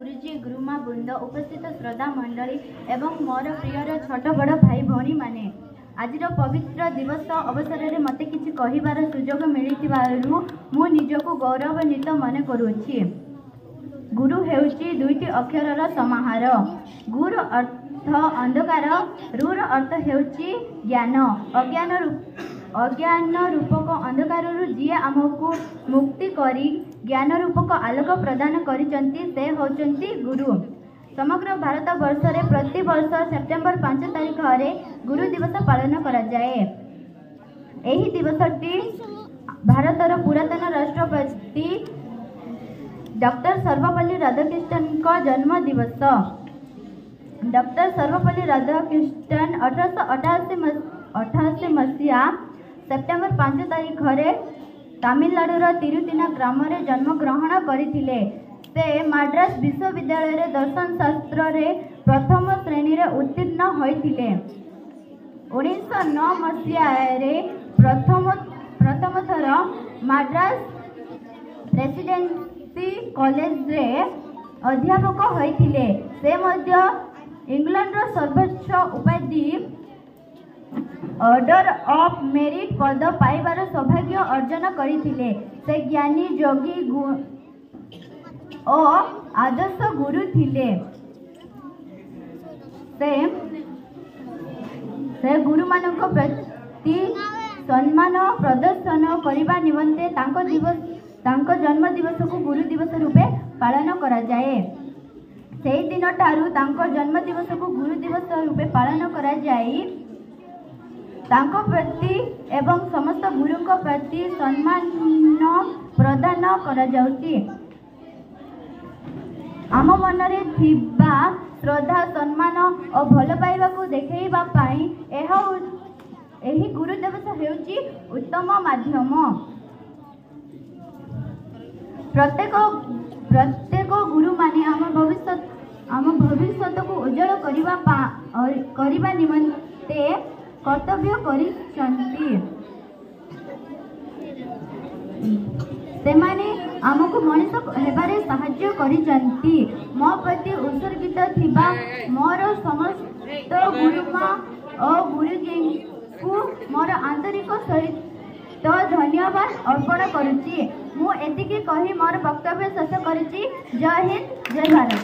गुरुजी गुरुमा वृंद उपस्थित श्रद्धा मंडली एवं मोर प्रियर छोट बड़ भाई भौणी माने आज पवित्र दिवस अवसर में मते किछि कहिबार सुजोग मिलिथिबारु मु निजको गौरवान्वित मन करूछि। गुरु हेउछि दुईटी अक्षरर समाहार। गुरु अर्थ अंधकार, रुर अर्थ हेउछि ज्ञान। अज्ञान रूपक अंधकार जी आमको मुक्ति करी ज्ञान रूपक आलोक प्रदान करिसंती से होचंती गुरु। समग्र भारत वर्ष रे प्रति वर्ष सेप्टेम्बर 5 तारिख रे गुरु दिवस पालन करा जाए। एही दिवसटी भारतर पुरातन राष्ट्रपति डॉक्टर सर्वपल्ली राधाकृष्णन का जन्म दिवस। डॉक्टर सर्वपल्ली राधाकृष्णन 1888 मसीहा सेप्टेम्बर 5 तारिख रे तमिलनाडुर तिरुतिना ग्राम रे जन्म ग्रहण करथिले। से मद्रास विश्वविद्यालय रे दर्शन शास्त्र रे प्रथम श्रेणी रे उत्तीर्ण होइथिले। 1909 मसीहा रे प्रथम थर मद्रास प्रेसिडेंसी कॉलेज रे अध्यापक होइथिले। से मध्य इंग्लैंड रो सर्वोच्च उपाधि ऑर्डर ऑफ मेरिट पद पाइबार सौभाग्य अर्जन करथिले। से ज्ञानी योगी और आदर्श गुरु थिले। से गुरु मानक प्रति सम्मान प्रदर्शन करने निमंते तांको जन्म दिवस को गुरु दिवस रूपे पालन करा जाए। से दिन ठारू तांको जन्म दिवस को गुरु दिवस रूपे पालन करा जाए। तांको प्रति एवं समस्त गुरु प्रति सम्मान प्रदान करा जाउची। आम मनरे थिबा श्रद्धा सम्मान और भल पाइबा को देखैबा पाई एही गुरु दिवस हेउची उत्तम माध्यम। प्रत्येक गुरु माने आम भविष्य को उज्जवल करबा निमंते कर्तव्य करिसंती। सेमाने आमको मनीष हेबारे साहाय्य करिसंती। मो प्रति उत्सर्गित थिबा मोर समस्त गुरुमा और गुरुजी को मोर आंतरिक सहित धन्यवाद अर्पण करुछि। मु एतिकी कही मोर वक्तव्य शेष करुछि। जय हिंद, जय भारत।